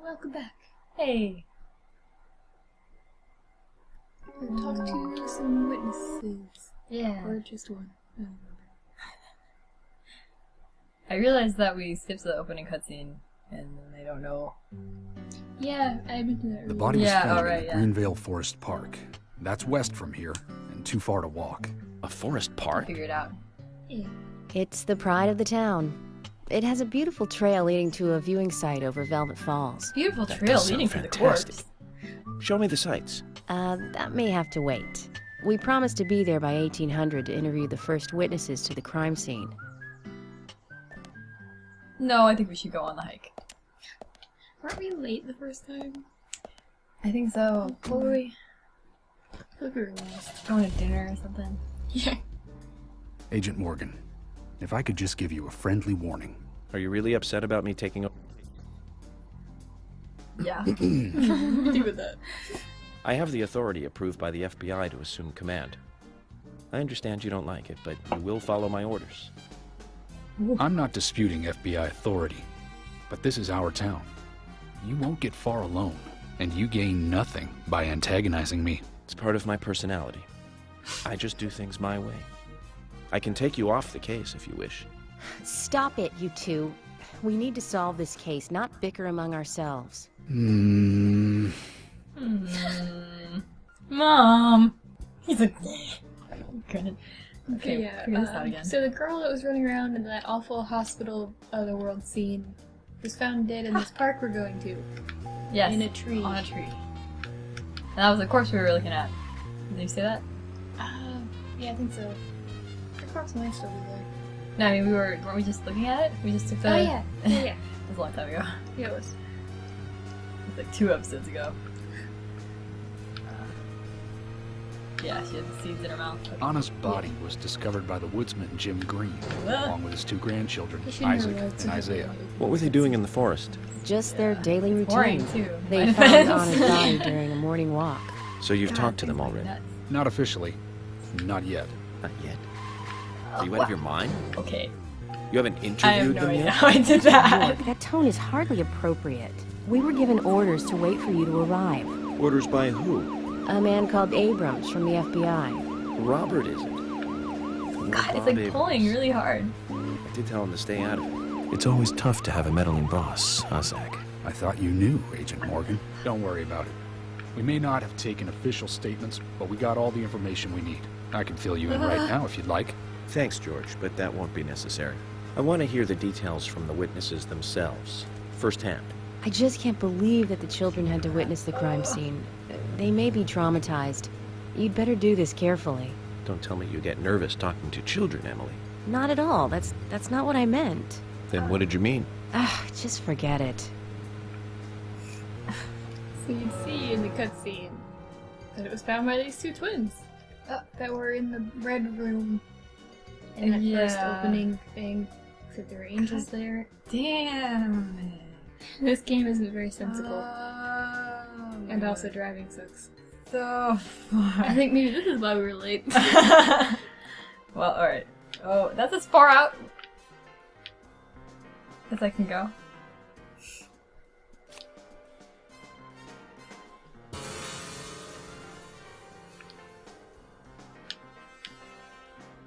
welcome back. Hey. We'll talk to some witnesses. Yeah. Or just one. I don't remember. I realized that we skipped the opening cutscene, and they don't know. Yeah, I meant that earlier. The body was found in yeah. Greenvale Forest Park. That's west from here, and too far to walk. A forest park? Figure it out. Yeah. It's the pride of the town. It has a beautiful trail leading to a viewing site over Velvet Falls. Beautiful That trail does sound leading to the fantastic. corpse. Show me the sights. That may have to wait. We promised to be there by 1800 to interview the first witnesses to the crime scene. No, I think we should go on the hike. Weren't we late the first time? I think so. Boy. I feel like we were lost. Going to dinner or something. Yeah. Agent Morgan, if I could just give you a friendly warning. Are you really upset about me taking over? Yeah. Do with that. I have the authority approved by the FBI to assume command. I understand you don't like it, but you will follow my orders. I'm not disputing FBI authority, but this is our town. You won't get far alone, and you gain nothing by antagonizing me. It's part of my personality. I just do things my way. I can take you off the case if you wish. Stop it, you two. We need to solve this case, not bicker among ourselves. Mom. He's like, good. Okay, yeah, figure this out again. So the girl that was running around in that awful hospital otherworld scene was found dead in this park we're going to. Yes. In a tree. On a tree. And that was the corpse we were looking at. Did you say that? Yeah, I think so. The corpse might still be there. No, I mean weren't we just looking at it? We just took the... Oh yeah, yeah. It was a long time ago. Yeah, it was. It was like 2 episodes ago. Yeah, she had the seeds in her mouth. Okay. Anna's body was discovered by the woodsman Jim Green, along with his 2 grandchildren, They shouldn't have Isaac realized and it. Isaiah. What were they doing in the forest? Just their daily routine. Boring, too. They My found defense. Anna's body during a morning walk. So you've God, talked to them things like already? nuts. Not officially. Not yet. Not yet. Are you out of your mind? Okay. You haven't I have interviewed no them idea yet? how I did that. That tone is hardly appropriate. We were given orders to wait for you to arrive. Orders by who? A man called Abrams from the FBI. Robert, is it? God, it's like pulling really hard. I did tell him to stay out of it. It's always tough to have a meddling boss, huh, Zach? I thought you knew, Agent Morgan. Don't worry about it. We may not have taken official statements, but we got all the information we need. I can fill you in right now if you'd like. Thanks, George, but that won't be necessary. I want to hear the details from the witnesses themselves, firsthand. I just can't believe that the children had to witness the crime scene. They may be traumatized. You'd better do this carefully. Don't tell me you get nervous talking to children, Emily. Not at all. That's not what I meant. Then what did you mean? Just forget it. So you'd see in the cutscene that it was found by these 2 twins that were in the red room in that first opening thing. Except there were angels there. Damn. This game isn't very sensible. Oh, And also driving sucks. so far. I think maybe this is why we were late. Well, alright. Oh, that's as far out as I can go.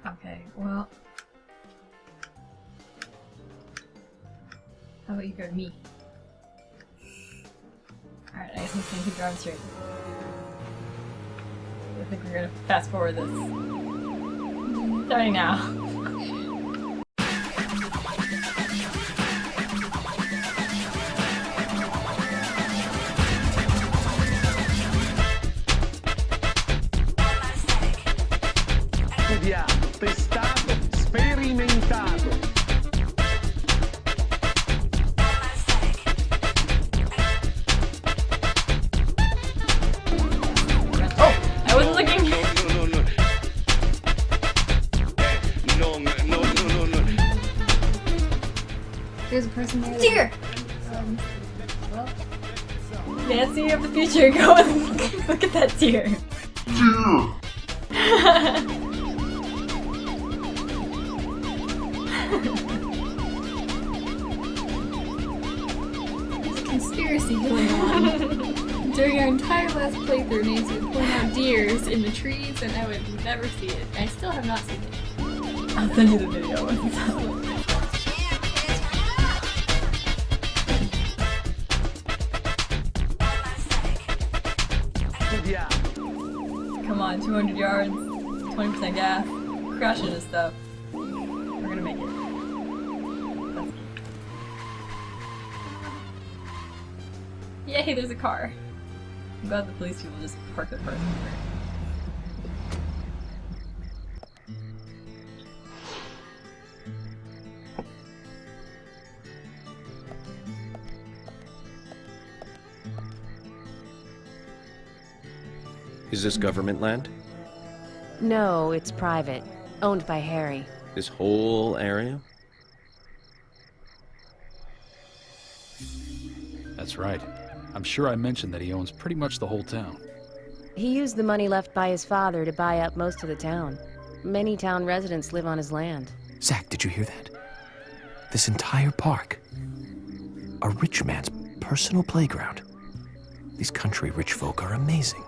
Okay, well. How about you go to me? Alright, I guess I'm just gonna keep driving straight. I think we're gonna fast forward this. Starting now. Studiato, testato, sperimentato. I wasn't looking. There's a person there. Deer! Nancy of the future, go and look at that deer. conspiracy going on. During our entire last playthrough, Nancy would point out deers in the trees, and I would never see it. I still have not seen it. I'll send you the video once it's out. Come on, 200 yards, 20% gas, crash into stuff. We're gonna make it. Yay, there's a car. I'm glad the police people just parked their cars over. Is this government land? No, it's private. Owned by Harry. This whole area? That's right. I'm sure I mentioned that he owns pretty much the whole town. He used the money left by his father to buy up most of the town. Many town residents live on his land. Zach, did you hear that? This entire park. A rich man's personal playground. These country rich folk are amazing.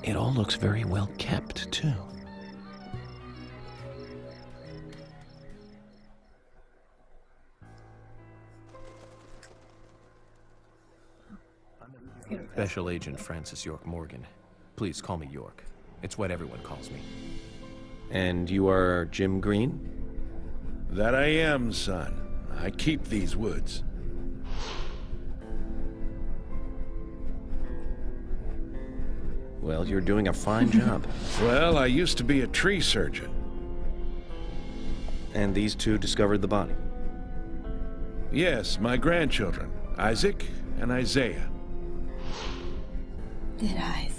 It all looks very well kept, too. Special Agent Francis York Morgan. Please call me York. It's what everyone calls me. And you are Jim Green? That I am, son. I keep these woods. Well, you're doing a fine job. Well, I used to be a tree surgeon. And these two discovered the body? Yes, my grandchildren, Isaac and Isaiah. Dead eyes.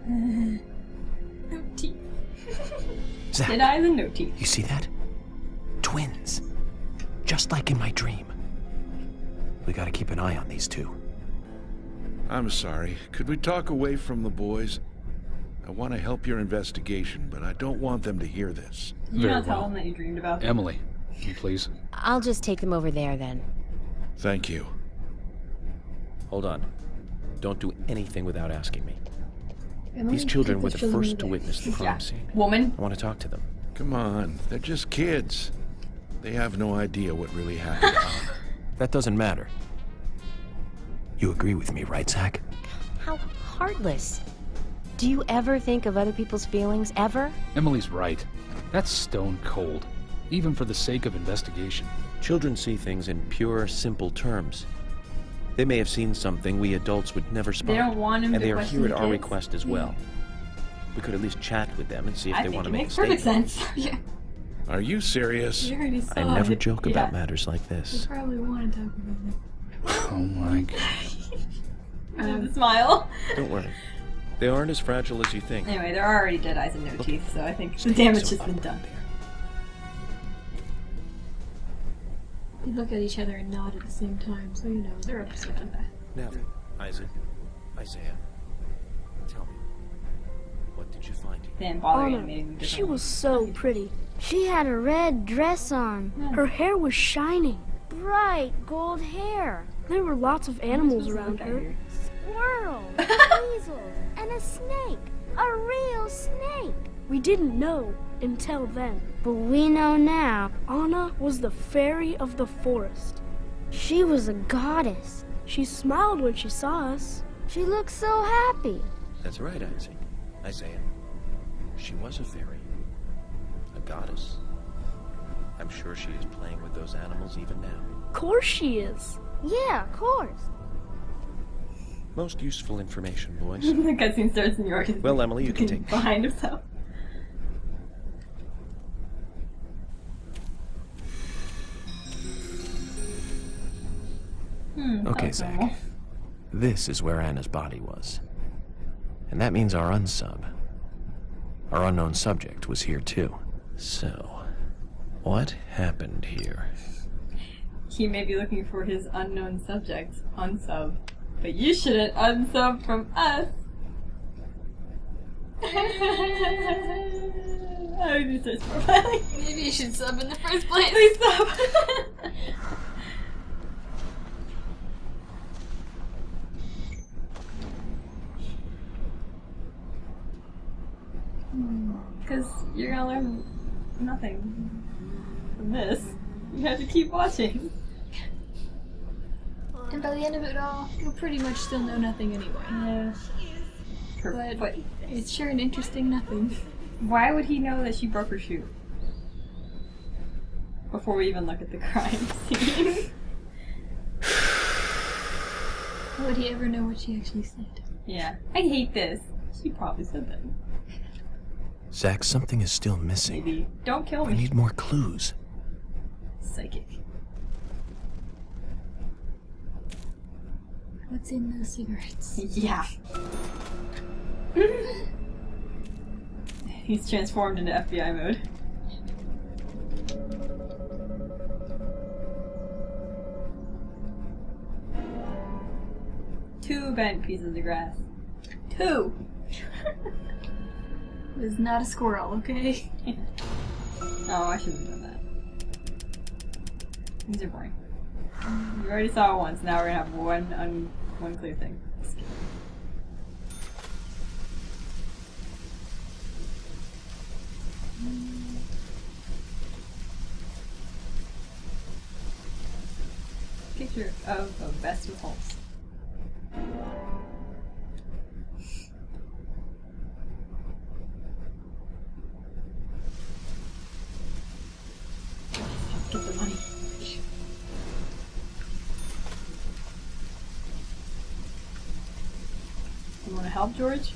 No teeth. Zach, Dead eyes and no teeth. you see that? Twins. Just like in my dream. We gotta keep an eye on these two. I'm sorry. Could we talk away from the boys? I want to help your investigation, but I don't want them to hear this. You Very not tell well. them that you dreamed about them? Emily, please. I'll just take them over there then. Thank you. Hold on. Don't do anything without asking me. Emily, These children take were the the children first to away. witness the crime Yeah. scene. Woman. I want to talk to them. Come on, they're just kids. They have no idea what really happened. That doesn't matter. You agree with me, right, Zach? How heartless. Do you ever think of other people's feelings, ever? Emily's right. That's stone cold, even for the sake of investigation. Children see things in pure, simple terms. They may have seen something we adults would never spot. They don't want him and to they are question here the at our kids? request as well. We could at least chat with them and see if I they think want it to make a makes perfect statement. sense. Yeah. Are you serious? You already saw I never it. joke about matters like You this. probably want to talk about it. Oh my god. The smile. Don't worry. They aren't as fragile as you think. Anyway, there are already dead eyes and no teeth, so I think the Stay damage so has been up done. there. They look at each other and nod at the same time, so you know they're upset. Now then, Isaac, Isaiah, tell me, what did you find here? They didn't bother Anna, animating them she differently. was so pretty. She had a red dress on. Her hair was shining. Bright gold hair. There were lots of animals around her. Squirrels, weasels, and a snake. A real snake. We didn't know until then. But we know now. Anna was the fairy of the forest. She was a goddess. She smiled when she saw us. She looked so happy. That's right, Isaac. Isaiah. She was a fairy. A goddess. I'm sure she is playing with those animals even now. Of course she is. Yeah, of course. Most useful information, boys. The cutscene starts in New York. Well, Emily, you can looking take... behind himself. Okay, that's Zach. normal. This is where Anna's body was. And that means our unsub, our unknown subject, was here too. So, what happened here? He may be looking for his unknown subject, unsub. But you shouldn't unsub from us. I would just start profiling. Maybe you should sub in the first place. Please stop. Because you're gonna learn nothing from this. You have to keep watching. And by the end of it all, you'll pretty much still know nothing anyway. Yeah. But it's sure an interesting nothing. Why would he know that she broke her shoe? Before we even look at the crime scene. Would he ever know what she actually said? Yeah. I hate this. She probably said that. Zach, something is still missing. Maybe. Don't kill me. We need more clues. Psychic. What's in those cigarettes? Yeah. He's transformed into FBI mode. Two bent pieces of grass. Two! It was not a squirrel, okay? Oh, I shouldn't have done that. These are boring. You already saw it once, now we're gonna have one clear thing. Picture of a vest with holes. Get the money. You want to help, George?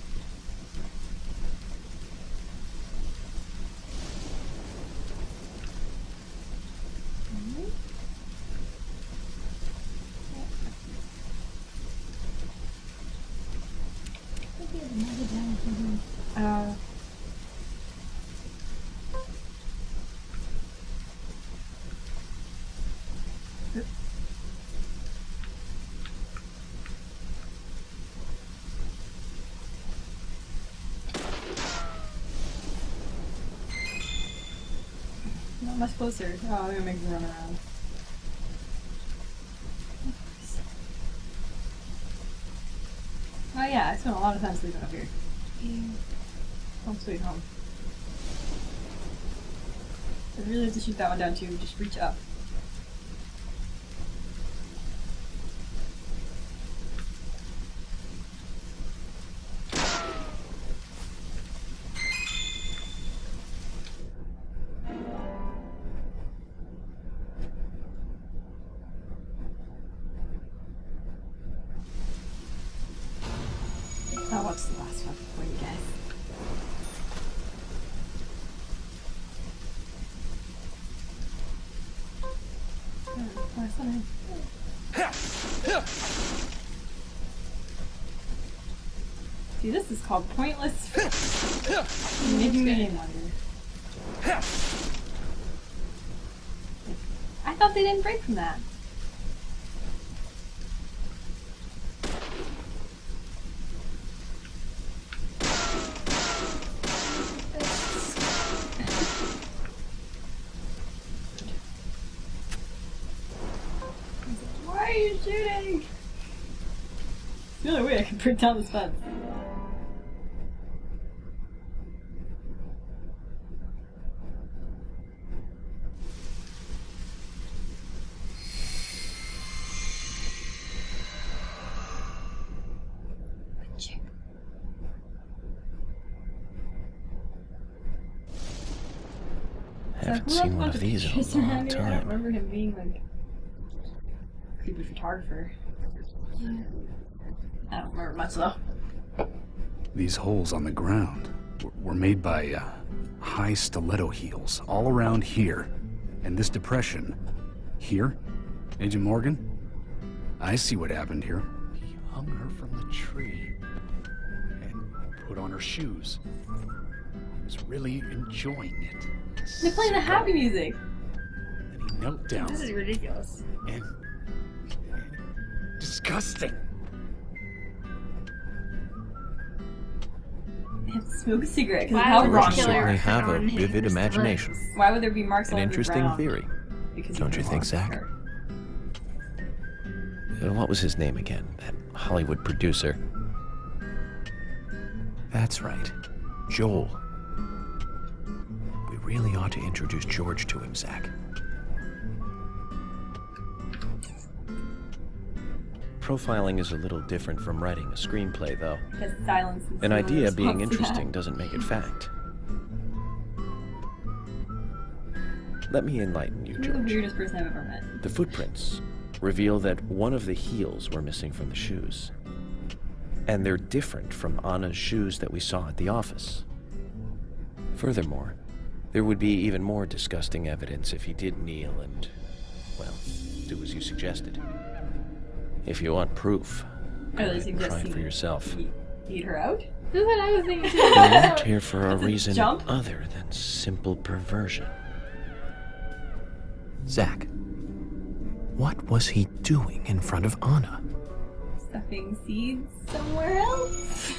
Not much closer. Oh, I'm gonna make him run around. Oh yeah, I spent a lot of time sleeping up here. Yeah. Home sweet home. I really have to shoot that one down too, just reach up. I'll watch the last one for you guys. Last one. See, this is called pointless. Making me game longer. I thought they didn't break from that. Why are you shooting? It's the only way I can break down this fence. I haven't seen one of these in a long I don't time. remember him being like a creepy photographer. Yeah. I don't remember much though. These holes on the ground were made by high stiletto heels all around here. And this depression here, Agent Morgan, I see what happened here. He hung her from the tree and put on her shoes. He was really enjoying it. They're playing the happy music. And he knelt down. This is ridiculous. And disgusting. Smoke a cigarette because Why how would wrong the you killer are. Certainly have a on his vivid legs? imagination. Why would there be marks An all over the interesting ground? theory. Because Don't you think, he's Zach? hurt. What was his name again? That Hollywood producer. That's right. Joel. We really ought to introduce George to him, Zach. Profiling is a little different from writing a screenplay, though. Because silence is An the idea response being to interesting that. doesn't make it fact. Let me enlighten you, You're the George. weirdest person I've ever met. The footprints reveal that one of the heels were missing from the shoes. And they're different from Anna's shoes that we saw at the office. Furthermore, there would be even more disgusting evidence if he did kneel and, well, do as you suggested. If you want proof, go Are they ahead and try it suggesting for yourself. eat her out? That's what I was thinking too. You weren't here for a That's a reason jump. other than simple perversion. Zach, what was he doing in front of Anna? Stuffing seeds somewhere else?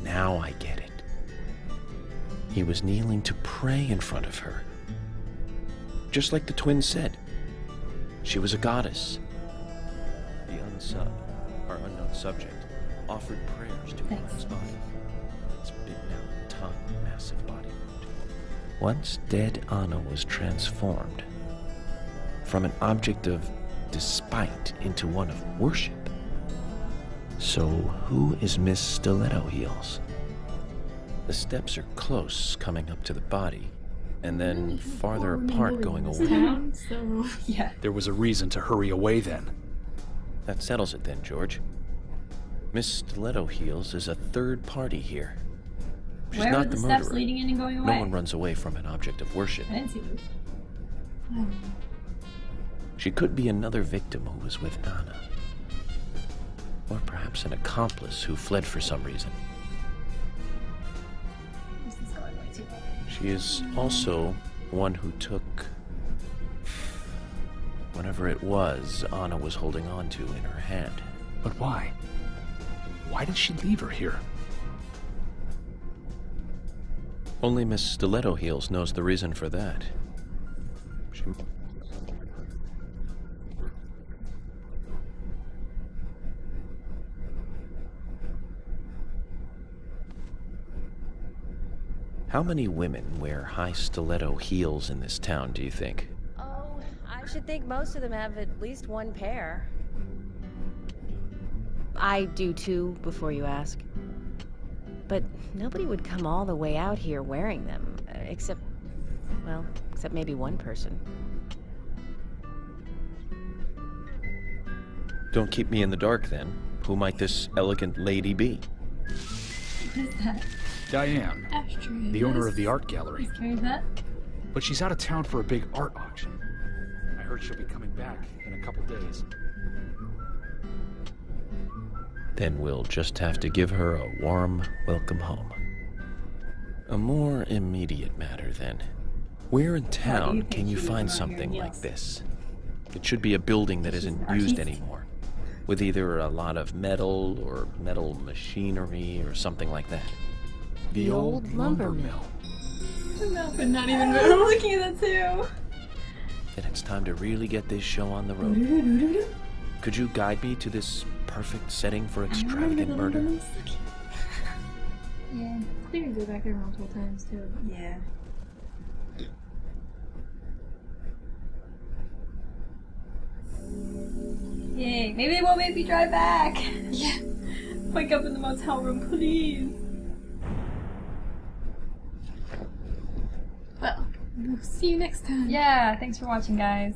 Now I get it. He was kneeling to pray in front of her. Just like the twins said. She was a goddess. The unknown subject, offered prayers to Anna's body. Its bitten-out tongue, massive body wound. Once dead Anna was transformed from an object of despite into one of worship. So, who is Miss Stiletto Heels? The steps are close coming up to the body, and then farther apart going away. Town, so Yeah. There was a reason to hurry away then. That settles it then, George. Miss Stiletto Heels is a third party here. She's Where were not the the steps murderer. leading in and going away? No one runs away from an object of worship. I didn't see those. She could be another victim who was with Anna. Or perhaps an accomplice who fled for some reason. This is going way too far. She is also one who took whatever it was Anna was holding on to in her hand. But why? Why did she leave her here? Only Miss Stiletto Heels knows the reason for that. She... How many women wear high stiletto heels in this town, do you think? Oh, I should think most of them have at least one pair. I do too, before you ask. But nobody would come all the way out here wearing them, except maybe one person. Don't keep me in the dark then. Who might this elegant lady be? What is that? Diane, ashtray. the owner of the art gallery. What is that? But she's out of town for a big art auction. I heard she'll be coming back in a couple days. Then we'll just have to give her a warm welcome home. A more immediate matter then. Where in town think can you she would find come out here something and like yell? this? It should be a building that She's isn't an used artiste. anymore. With either a lot of metal or metal machinery or something like that. The old lumber mill. No, but not even move. I'm looking at that too. Then it's time to really get this show on the road. Could you guide me to this perfect setting for extravagant murder? Yeah, I think we go back there multiple times too. Yeah. Yay, maybe they won't make me drive back. Yeah. Wake up in the motel room, please. Well, we'll see you next time. Yeah, thanks for watching, guys.